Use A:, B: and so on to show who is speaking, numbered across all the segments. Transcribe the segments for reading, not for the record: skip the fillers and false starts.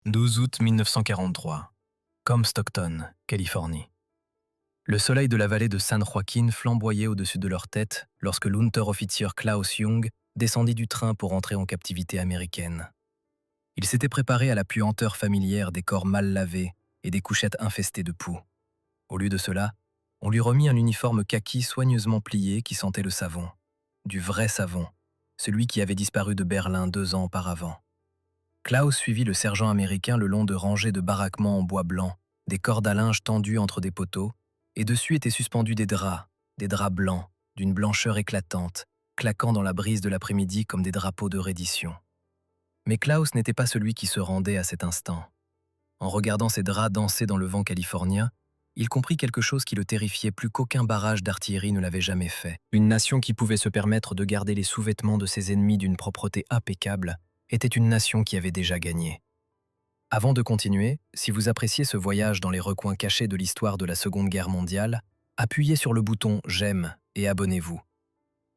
A: 12 août 1943, Comstockton, Californie. Le soleil de la vallée de San Joaquin flamboyait au-dessus de leur tête lorsque l'Unteroffizier Klaus Jung descendit du train pour entrer en captivité américaine. Il s'était préparé à la puanteur familière des corps mal lavés et des couchettes infestées de poux. Au lieu de cela, on lui remit un uniforme kaki soigneusement plié qui sentait le savon. Du vrai savon, celui qui avait disparu de Berlin 2 ans auparavant. Klaus suivit le sergent américain le long de rangées de baraquements en bois blanc, des cordes à linge tendues entre des poteaux, et dessus étaient suspendus des draps blancs, d'une blancheur éclatante, claquant dans la brise de l'après-midi comme des drapeaux de reddition. Mais Klaus n'était pas celui qui se rendait à cet instant. En regardant ces draps danser dans le vent californien, il comprit quelque chose qui le terrifiait plus qu'aucun barrage d'artillerie ne l'avait jamais fait. Une nation qui pouvait se permettre de garder les sous-vêtements de ses ennemis d'une propreté impeccable était une nation qui avait déjà gagné. Avant de continuer, si vous appréciez ce voyage dans les recoins cachés de l'histoire de la Seconde Guerre mondiale, appuyez sur le bouton « J'aime » et abonnez-vous.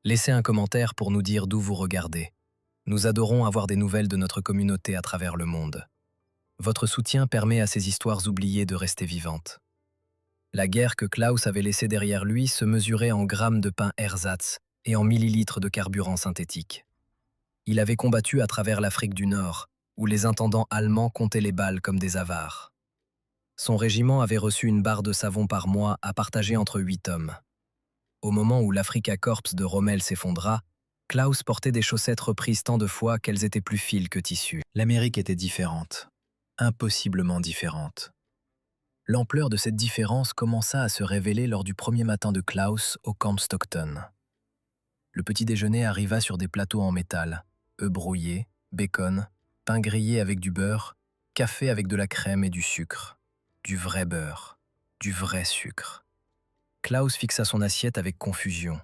A: Laissez un commentaire pour nous dire d'où vous regardez. Nous adorons avoir des nouvelles de notre communauté à travers le monde. Votre soutien permet à ces histoires oubliées de rester vivantes. La guerre que Klaus avait laissée derrière lui se mesurait en grammes de pain ersatz et en millilitres de carburant synthétique. Il avait combattu à travers l'Afrique du Nord, où les intendants allemands comptaient les balles comme des avares. Son régiment avait reçu une barre de savon par mois à partager entre 8 hommes. Au moment où l'Afrika Korps de Rommel s'effondra, Klaus portait des chaussettes reprises tant de fois qu'elles étaient plus fines que tissu. L'Amérique était différente, impossiblement différente. L'ampleur de cette différence commença à se révéler lors du premier matin de Klaus au camp Stockton. Le petit déjeuner arriva sur des plateaux en métal, œufs brouillés, bacon, pain grillé avec du beurre, café avec de la crème et du sucre. Du vrai beurre, du vrai sucre. Klaus fixa son assiette avec confusion.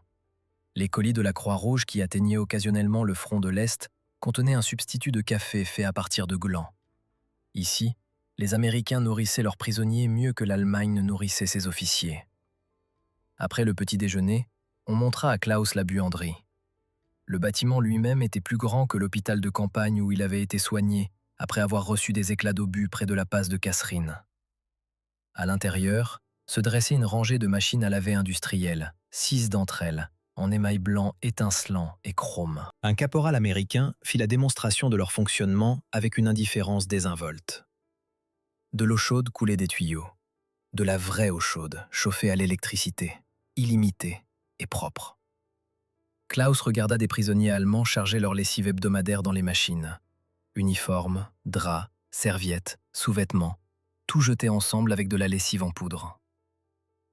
A: Les colis de la Croix-Rouge qui atteignaient occasionnellement le front de l'Est contenaient un substitut de café fait à partir de glands. Ici, les Américains nourrissaient leurs prisonniers mieux que l'Allemagne ne nourrissait ses officiers. Après le petit déjeuner, on montra à Klaus la buanderie. Le bâtiment lui-même était plus grand que l'hôpital de campagne où il avait été soigné après avoir reçu des éclats d'obus près de la passe de Kasserine. À l'intérieur, se dressait une rangée de machines à laver industrielles, 6 d'entre elles, en émail blanc étincelant et chrome. Un caporal américain fit la démonstration de leur fonctionnement avec une indifférence désinvolte. De l'eau chaude coulait des tuyaux. De la vraie eau chaude, chauffée à l'électricité, illimitée et propre. Klaus regarda des prisonniers allemands charger leur lessive hebdomadaire dans les machines. Uniformes, draps, serviettes, sous-vêtements, tout jeté ensemble avec de la lessive en poudre.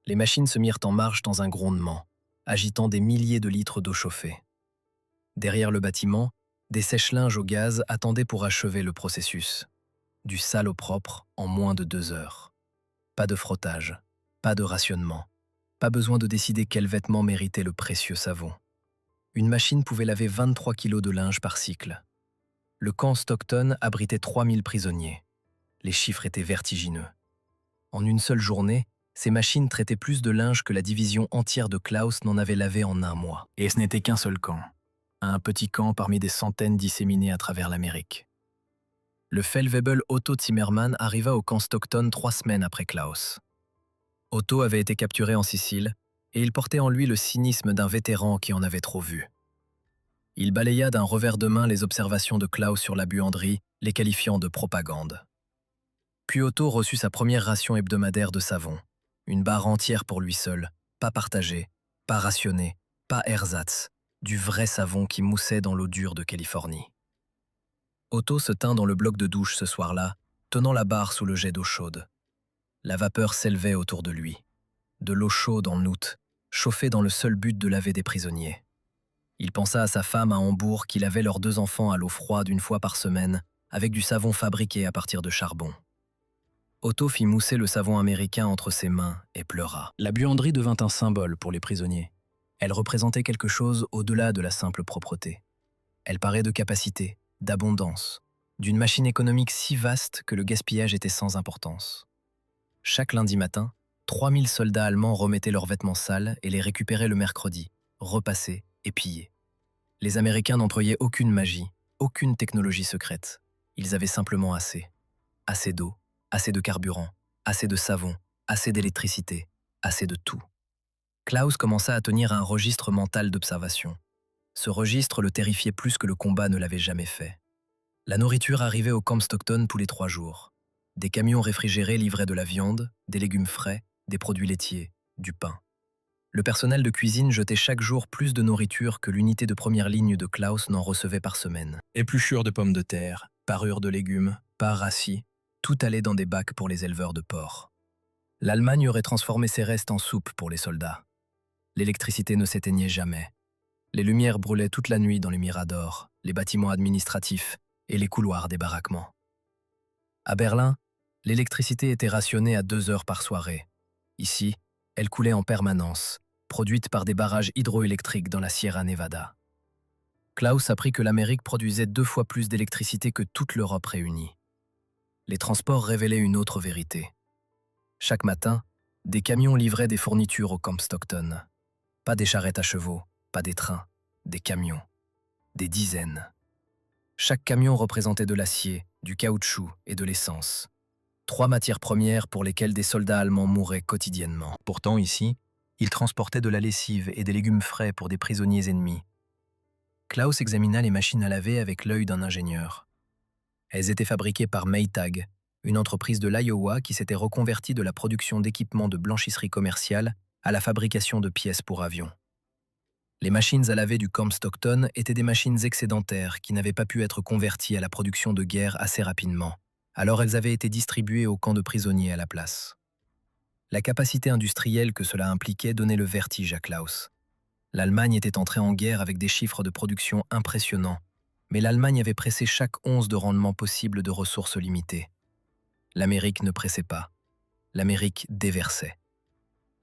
A: Les machines se mirent en marche dans un grondement, agitant des milliers de litres d'eau chauffée. Derrière le bâtiment, des sèche-linges au gaz attendaient pour achever le processus. Du sale au propre en moins de 2 heures. Pas de frottage, pas de rationnement, pas besoin de décider quel vêtement méritait le précieux savon. Une machine pouvait laver 23 kilos de linge par cycle. Le camp Stockton abritait 3000 prisonniers. Les chiffres étaient vertigineux. En une seule journée, ces machines traitaient plus de linge que la division entière de Klaus n'en avait lavé en un mois. Et ce n'était qu'un seul camp. Un petit camp parmi des centaines disséminés à travers l'Amérique. Le Feldwebel Otto Zimmermann arriva au camp Stockton 3 semaines après Klaus. Otto avait été capturé en Sicile et il portait en lui le cynisme d'un vétéran qui en avait trop vu. Il balaya d'un revers de main les observations de Klaus sur la buanderie, les qualifiant de propagande. Puis Otto reçut sa première ration hebdomadaire de savon. Une barre entière pour lui seul, pas partagée, pas rationnée, pas ersatz, du vrai savon qui moussait dans l'eau dure de Californie. Otto se tint dans le bloc de douche ce soir-là, tenant la barre sous le jet d'eau chaude. La vapeur s'élevait autour de lui. De l'eau chaude en août, chauffée dans le seul but de laver des prisonniers. Il pensa à sa femme à Hambourg qui lavait leurs 2 enfants à l'eau froide 1 fois par semaine, avec du savon fabriqué à partir de charbon. Otto fit mousser le savon américain entre ses mains et pleura. La buanderie devint un symbole pour les prisonniers. Elle représentait quelque chose au-delà de la simple propreté. Elle parlait de capacité, d'abondance, d'une machine économique si vaste que le gaspillage était sans importance. Chaque lundi matin, 3000 soldats allemands remettaient leurs vêtements sales et les récupéraient le mercredi, repassés et pillés. Les Américains n'employaient aucune magie, aucune technologie secrète. Ils avaient simplement assez. Assez d'eau, assez de carburant, assez de savon, assez d'électricité, assez de tout. Klaus commença à tenir un registre mental d'observation. Ce registre le terrifiait plus que le combat ne l'avait jamais fait. La nourriture arrivait au camp Stockton tous les 3 jours. Des camions réfrigérés livraient de la viande, des légumes frais, des produits laitiers, du pain. Le personnel de cuisine jetait chaque jour plus de nourriture que l'unité de première ligne de Klaus n'en recevait par semaine. Épluchures de pommes de terre, parures de légumes, parts rassis, tout allait dans des bacs pour les éleveurs de porcs. L'Allemagne aurait transformé ces restes en soupe pour les soldats. L'électricité ne s'éteignait jamais. Les lumières brûlaient toute la nuit dans les miradors, les bâtiments administratifs et les couloirs des baraquements. À Berlin, l'électricité était rationnée à 2 heures par soirée. Ici, elle coulait en permanence, produite par des barrages hydroélectriques dans la Sierra Nevada. Klaus apprit que l'Amérique produisait 2 fois plus d'électricité que toute l'Europe réunie. Les transports révélaient une autre vérité. Chaque matin, des camions livraient des fournitures au camp Stockton. Pas des charrettes à chevaux, pas des trains, des camions. Des dizaines. Chaque camion représentait de l'acier, du caoutchouc et de l'essence. 3 matières premières pour lesquelles des soldats allemands mouraient quotidiennement. Pourtant, ici, ils transportaient de la lessive et des légumes frais pour des prisonniers ennemis. Klaus examina les machines à laver avec l'œil d'un ingénieur. Elles étaient fabriquées par Maytag, une entreprise de l'Iowa qui s'était reconvertie de la production d'équipements de blanchisserie commerciale à la fabrication de pièces pour avions. Les machines à laver du camp Stockton étaient des machines excédentaires qui n'avaient pas pu être converties à la production de guerre assez rapidement, alors elles avaient été distribuées aux camps de prisonniers à la place. La capacité industrielle que cela impliquait donnait le vertige à Klaus. L'Allemagne était entrée en guerre avec des chiffres de production impressionnants, mais l'Allemagne avait pressé chaque once de rendement possible de ressources limitées. L'Amérique ne pressait pas. L'Amérique déversait.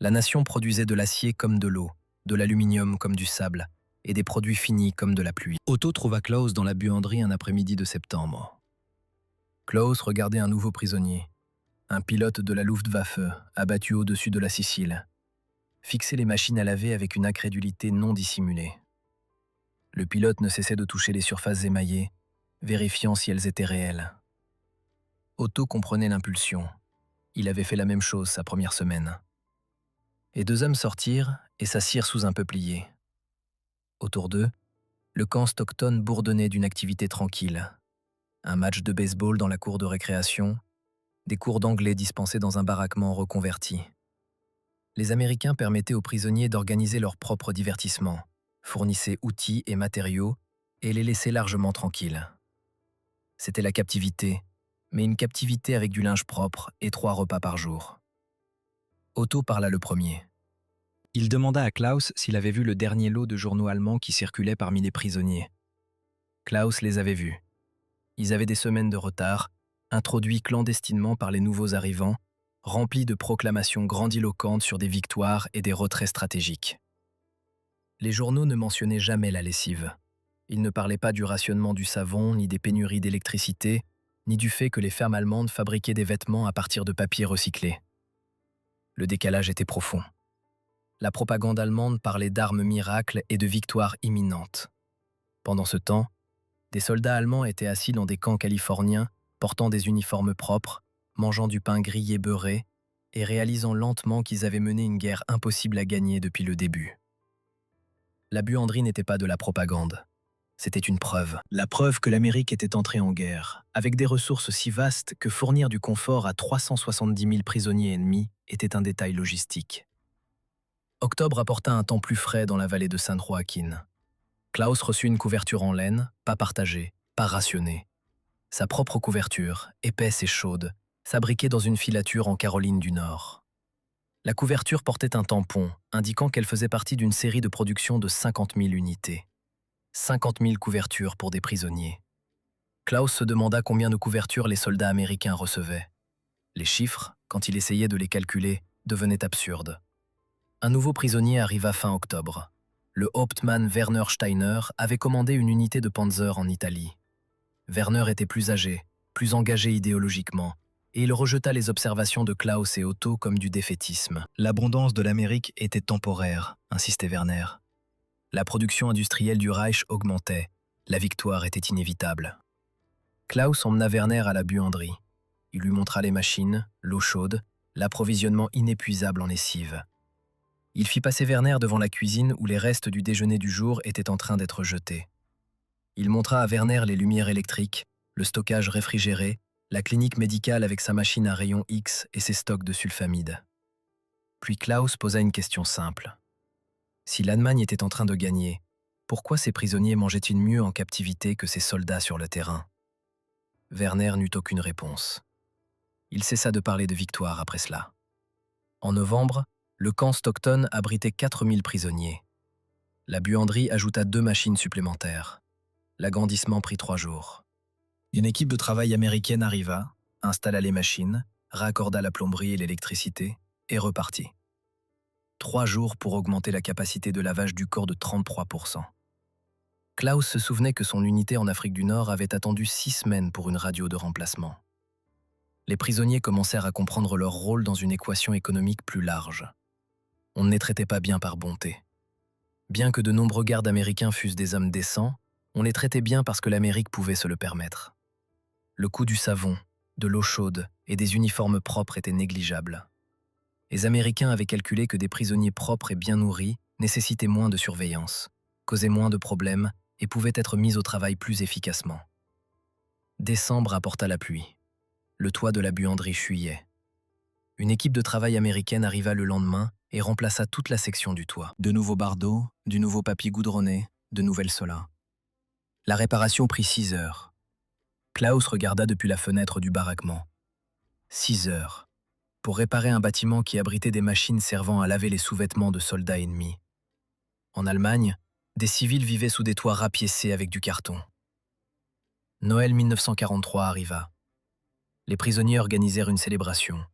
A: La nation produisait de l'acier comme de l'eau, de l'aluminium comme du sable, et des produits finis comme de la pluie. Otto trouva Klaus dans la buanderie un après-midi de septembre. Klaus regardait un nouveau prisonnier, un pilote de la Luftwaffe, abattu au-dessus de la Sicile, fixer les machines à laver avec une incrédulité non dissimulée. Le pilote ne cessait de toucher les surfaces émaillées, vérifiant si elles étaient réelles. Otto comprenait l'impulsion. Il avait fait la même chose sa première semaine. Les 2 hommes sortirent et s'assirent sous un peuplier. Autour d'eux, le camp Stockton bourdonnait d'une activité tranquille. Un match de baseball dans la cour de récréation, des cours d'anglais dispensés dans un baraquement reconverti. Les Américains permettaient aux prisonniers d'organiser leur propre divertissement, fournissaient outils et matériaux et les laissaient largement tranquilles. C'était la captivité, mais une captivité avec du linge propre et 3 repas par jour. Otto parla le premier. Il demanda à Klaus s'il avait vu le dernier lot de journaux allemands qui circulaient parmi les prisonniers. Klaus les avait vus. Ils avaient des semaines de retard, introduits clandestinement par les nouveaux arrivants, remplis de proclamations grandiloquentes sur des victoires et des retraits stratégiques. Les journaux ne mentionnaient jamais la lessive. Ils ne parlaient pas du rationnement du savon, ni des pénuries d'électricité, ni du fait que les fermes allemandes fabriquaient des vêtements à partir de papier recyclé. Le décalage était profond. La propagande allemande parlait d'armes miracles et de victoires imminentes. Pendant ce temps, des soldats allemands étaient assis dans des camps californiens, portant des uniformes propres, mangeant du pain grillé beurré et réalisant lentement qu'ils avaient mené une guerre impossible à gagner depuis le début. La buanderie n'était pas de la propagande. C'était une preuve. La preuve que l'Amérique était entrée en guerre, avec des ressources si vastes que fournir du confort à 370 000 prisonniers ennemis était un détail logistique. Octobre apporta un temps plus frais dans la vallée de San Joaquin. Klaus reçut une couverture en laine, pas partagée, pas rationnée. Sa propre couverture, épaisse et chaude, s'abriquait dans une filature en Caroline du Nord. La couverture portait un tampon, indiquant qu'elle faisait partie d'une série de production de 50 000 unités. 50 000 couvertures pour des prisonniers. Klaus se demanda combien de couvertures les soldats américains recevaient. Les chiffres, quand il essayait de les calculer, devenaient absurdes. Un nouveau prisonnier arriva fin octobre. Le Hauptmann Werner Steiner avait commandé une unité de Panzer en Italie. Werner était plus âgé, plus engagé idéologiquement, et il rejeta les observations de Klaus et Otto comme du défaitisme. L'abondance de l'Amérique était temporaire, insistait Werner. La production industrielle du Reich augmentait, la victoire était inévitable. Klaus emmena Werner à la buanderie. Il lui montra les machines, l'eau chaude, l'approvisionnement inépuisable en lessive. Il fit passer Werner devant la cuisine où les restes du déjeuner du jour étaient en train d'être jetés. Il montra à Werner les lumières électriques, le stockage réfrigéré, la clinique médicale avec sa machine à rayon X et ses stocks de sulfamide. Puis Klaus posa une question simple. Si l'Allemagne était en train de gagner, pourquoi ces prisonniers mangeaient-ils mieux en captivité que ces soldats sur le terrain? Werner n'eut aucune réponse. Il cessa de parler de victoire après cela. En novembre, le camp Stockton abritait 4000 prisonniers. La buanderie ajouta 2 machines supplémentaires. L'agrandissement prit 3 jours. Une équipe de travail américaine arriva, installa les machines, raccorda la plomberie et l'électricité, et repartit. 3 jours pour augmenter la capacité de lavage du corps de 33%. Klaus se souvenait que son unité en Afrique du Nord avait attendu 6 semaines pour une radio de remplacement. Les prisonniers commencèrent à comprendre leur rôle dans une équation économique plus large. On ne les traitait pas bien par bonté. Bien que de nombreux gardes américains fussent des hommes décents, on les traitait bien parce que l'Amérique pouvait se le permettre. Le coût du savon, de l'eau chaude et des uniformes propres était négligeable. Les Américains avaient calculé que des prisonniers propres et bien nourris nécessitaient moins de surveillance, causaient moins de problèmes et pouvaient être mis au travail plus efficacement. Décembre apporta la pluie. Le toit de la buanderie fuyait. Une équipe de travail américaine arriva le lendemain et remplaça toute la section du toit. De nouveaux bardeaux, du nouveau papier goudronné, de nouvelles solas. La réparation prit 6 heures. Klaus regarda depuis la fenêtre du baraquement. 6 heures. Pour réparer un bâtiment qui abritait des machines servant à laver les sous-vêtements de soldats ennemis. En Allemagne, des civils vivaient sous des toits rapiécés avec du carton. Noël 1943 arriva. Les prisonniers organisèrent une célébration.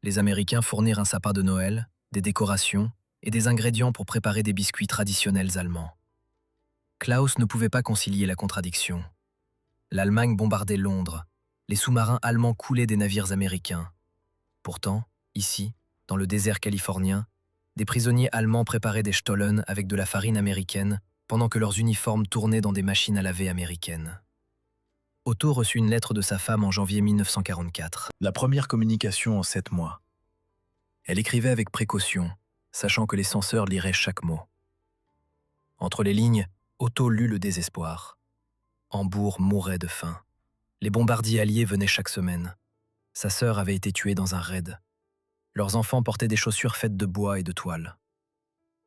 A: Les Américains fournirent un sapin de Noël, des décorations et des ingrédients pour préparer des biscuits traditionnels allemands. Klaus ne pouvait pas concilier la contradiction. L'Allemagne bombardait Londres. Les sous-marins allemands coulaient des navires américains. Pourtant, ici, dans le désert californien, des prisonniers allemands préparaient des Stollen avec de la farine américaine pendant que leurs uniformes tournaient dans des machines à laver américaines. Otto reçut une lettre de sa femme en janvier 1944. La première communication en 7 mois. Elle écrivait avec précaution, sachant que les censeurs liraient chaque mot. Entre les lignes, Otto lut le désespoir. Hambourg mourait de faim. Les bombardiers alliés venaient chaque semaine. Sa sœur avait été tuée dans un raid. Leurs enfants portaient des chaussures faites de bois et de toile.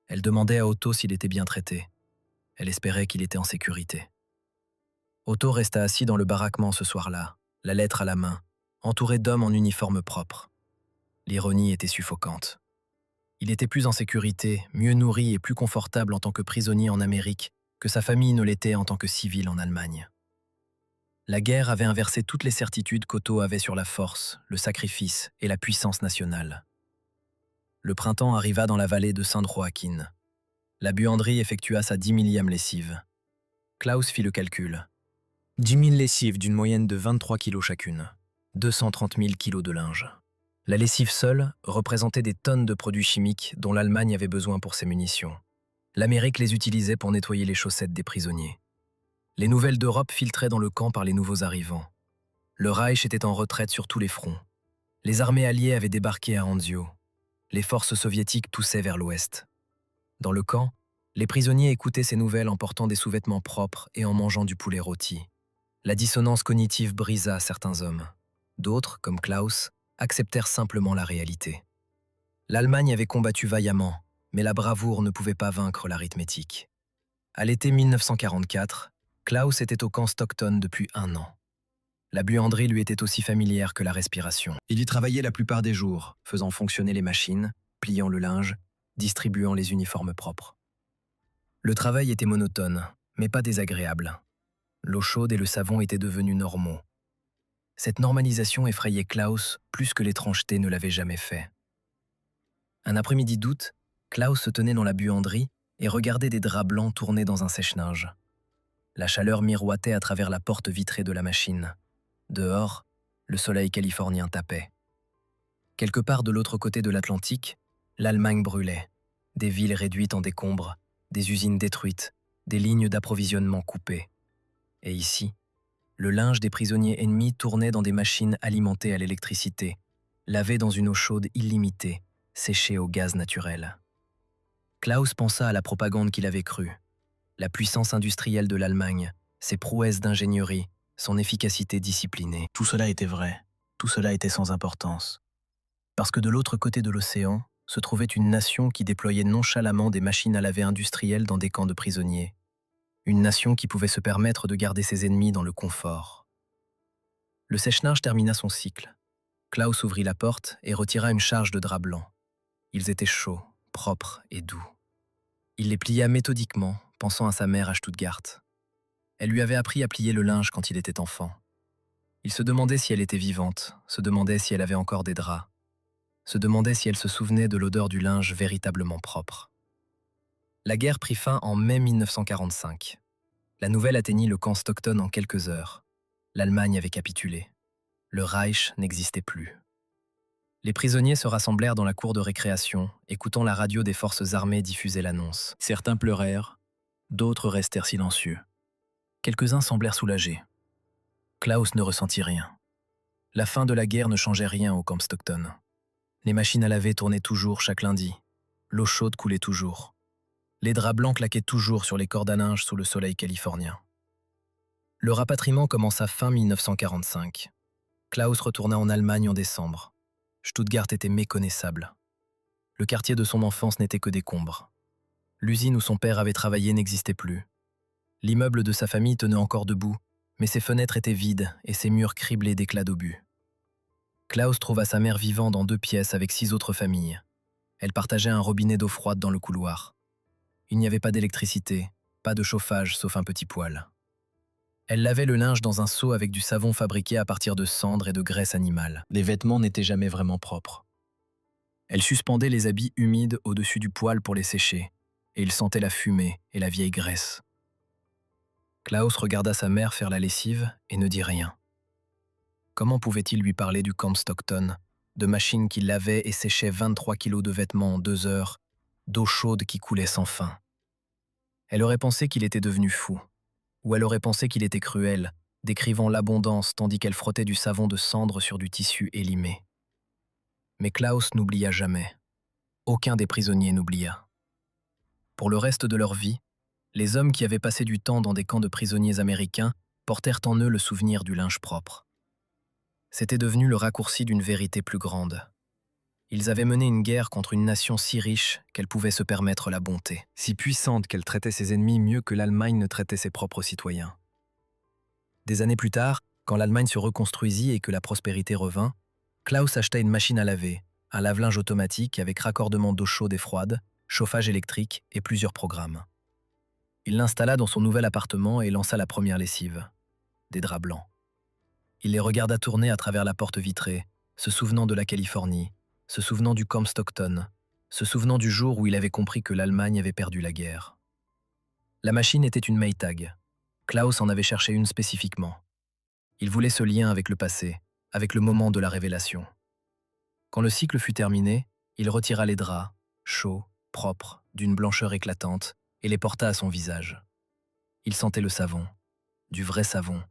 A: Elle demandait à Otto s'il était bien traité. Elle espérait qu'il était en sécurité. Otto resta assis dans le baraquement ce soir-là, la lettre à la main, entouré d'hommes en uniforme propre. L'ironie était suffocante. Il était plus en sécurité, mieux nourri et plus confortable en tant que prisonnier en Amérique que sa famille ne l'était en tant que civil en Allemagne. La guerre avait inversé toutes les certitudes qu'Otto avait sur la force, le sacrifice et la puissance nationale. Le printemps arriva dans la vallée de Saint-Joachim. La buanderie effectua sa 10 millième lessive. Klaus fit le calcul. 10 000 lessives d'une moyenne de 23 kilos chacune. 230 000 kilos de linge. La lessive seule représentait des tonnes de produits chimiques dont l'Allemagne avait besoin pour ses munitions. L'Amérique les utilisait pour nettoyer les chaussettes des prisonniers. Les nouvelles d'Europe filtraient dans le camp par les nouveaux arrivants. Le Reich était en retraite sur tous les fronts. Les armées alliées avaient débarqué à Anzio. Les forces soviétiques toussaient vers l'ouest. Dans le camp, les prisonniers écoutaient ces nouvelles en portant des sous-vêtements propres et en mangeant du poulet rôti. La dissonance cognitive brisa certains hommes. D'autres, comme Klaus, acceptèrent simplement la réalité. L'Allemagne avait combattu vaillamment, mais la bravoure ne pouvait pas vaincre l'arithmétique. À l'été 1944, Klaus était au camp Stockton depuis 1 an. La buanderie lui était aussi familière que la respiration. Il y travaillait la plupart des jours, faisant fonctionner les machines, pliant le linge, distribuant les uniformes propres. Le travail était monotone, mais pas désagréable. L'eau chaude et le savon étaient devenus normaux. Cette normalisation effrayait Klaus plus que l'étrangeté ne l'avait jamais fait. Un après-midi d'août, Klaus se tenait dans la buanderie et regardait des draps blancs tourner dans un sèche-linge. La chaleur miroitait à travers la porte vitrée de la machine. Dehors, le soleil californien tapait. Quelque part de l'autre côté de l'Atlantique, l'Allemagne brûlait. Des villes réduites en décombres, des usines détruites, des lignes d'approvisionnement coupées. Et ici, Le linge des prisonniers ennemis tournait dans des machines alimentées à l'électricité, lavé dans une eau chaude illimitée, séchée au gaz naturel. Klaus pensa à la propagande qu'il avait crue. La puissance industrielle de l'Allemagne, ses prouesses d'ingénierie, son efficacité disciplinée.
B: Tout cela était vrai, tout cela était sans importance. Parce que de l'autre côté de l'océan se trouvait une nation qui déployait nonchalamment des machines à laver industrielles dans des camps de prisonniers. Une nation qui pouvait se permettre de garder ses ennemis dans le confort. Le sèche-linge termina son cycle. Klaus ouvrit la porte et retira une charge de draps blancs. Ils étaient chauds, propres et doux. Il les plia méthodiquement, pensant à sa mère à Stuttgart. Elle lui avait appris à plier le linge quand il était enfant. Il se demandait si elle était vivante, se demandait si elle avait encore des draps, se demandait si elle se souvenait de l'odeur du linge véritablement propre. La guerre prit fin en mai 1945. La nouvelle atteignit le camp Stockton en quelques heures. L'Allemagne avait capitulé. Le Reich n'existait plus. Les prisonniers se rassemblèrent dans la cour de récréation, écoutant la radio des forces armées diffuser l'annonce. Certains pleurèrent, d'autres restèrent silencieux. Quelques-uns semblèrent soulagés. Klaus ne ressentit rien. La fin de la guerre ne changeait rien au camp Stockton. Les machines à laver tournaient toujours chaque lundi. L'eau chaude coulait toujours. Les draps blancs claquaient toujours sur les cordes à linge sous le soleil californien. Le rapatriement commença fin 1945. Klaus retourna en Allemagne en décembre. Stuttgart était méconnaissable. Le quartier de son enfance n'était que décombres. L'usine où son père avait travaillé n'existait plus. L'immeuble de sa famille tenait encore debout, mais ses fenêtres étaient vides et ses murs criblés d'éclats d'obus. Klaus trouva sa mère vivant dans 2 pièces avec 6 autres familles. Elle partageait un robinet d'eau froide dans le couloir. Il n'y avait pas d'électricité, pas de chauffage sauf un petit poêle. Elle lavait le linge dans un seau avec du savon fabriqué à partir de cendres et de graisse animale. Les vêtements n'étaient jamais vraiment propres. Elle suspendait les habits humides au-dessus du poêle pour les sécher, et il sentait la fumée et la vieille graisse. Klaus regarda sa mère faire la lessive et ne dit rien. Comment pouvait-il lui parler du camp Stockton, de machines qui lavaient et séchaient 23 kilos de vêtements en 2 heures, d'eau chaude qui coulait sans fin? Elle aurait pensé qu'il était devenu fou, ou elle aurait pensé qu'il était cruel, décrivant l'abondance tandis qu'elle frottait du savon de cendre sur du tissu élimé. Mais Klaus n'oublia jamais. Aucun des prisonniers n'oublia. Pour le reste de leur vie, les hommes qui avaient passé du temps dans des camps de prisonniers américains portèrent en eux le souvenir du linge propre. C'était devenu le raccourci d'une vérité plus grande. Ils avaient mené une guerre contre une nation si riche qu'elle pouvait se permettre la bonté, si puissante qu'elle traitait ses ennemis mieux que l'Allemagne ne traitait ses propres citoyens. Des années plus tard, quand l'Allemagne se reconstruisit et que la prospérité revint, Klaus acheta une machine à laver, un lave-linge automatique avec raccordement d'eau chaude et froide, chauffage électrique et plusieurs programmes. Il l'installa dans son nouvel appartement et lança la première lessive. Des draps blancs. Il les regarda tourner à travers la porte vitrée, se souvenant de la Californie, se souvenant du camp Stockton, se souvenant du jour où il avait compris que l'Allemagne avait perdu la guerre. La machine était une Maytag. Klaus en avait cherché une spécifiquement. Il voulait ce lien avec le passé, avec le moment de la révélation. Quand le cycle fut terminé, il retira les draps, chauds, propres, d'une blancheur éclatante, et les porta à son visage. Il sentait le savon, du vrai savon,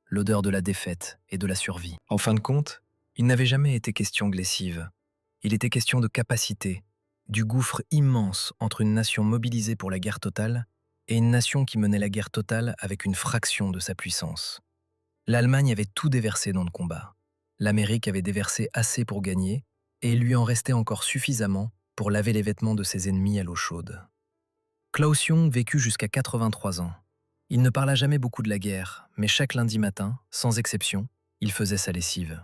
B: l'odeur de la défaite et de la survie. En fin de compte, il n'avait jamais été question de lessive. Il était question de capacité, du gouffre immense entre une nation mobilisée pour la guerre totale et une nation qui menait la guerre totale avec une fraction de sa puissance. L'Allemagne avait tout déversé dans le combat. L'Amérique avait déversé assez pour gagner et il lui en restait encore suffisamment pour laver les vêtements de ses ennemis à l'eau chaude. Klaus Jung vécut jusqu'à 83 ans. Il ne parla jamais beaucoup de la guerre, mais chaque lundi matin, sans exception, il faisait sa lessive.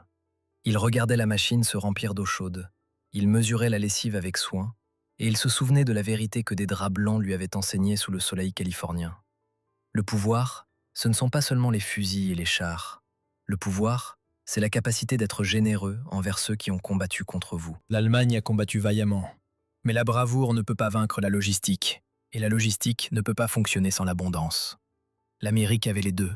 B: Il regardait la machine se remplir d'eau chaude. Il mesurait la lessive avec soin, et il se souvenait de la vérité que des draps blancs lui avaient enseignée sous le soleil californien. Le pouvoir, ce ne sont pas seulement les fusils et les chars. Le pouvoir, c'est la capacité d'être généreux envers ceux qui ont combattu contre vous. L'Allemagne a combattu vaillamment, mais la bravoure ne peut pas vaincre la logistique, et la logistique ne peut pas fonctionner sans l'abondance. L'Amérique avait les deux.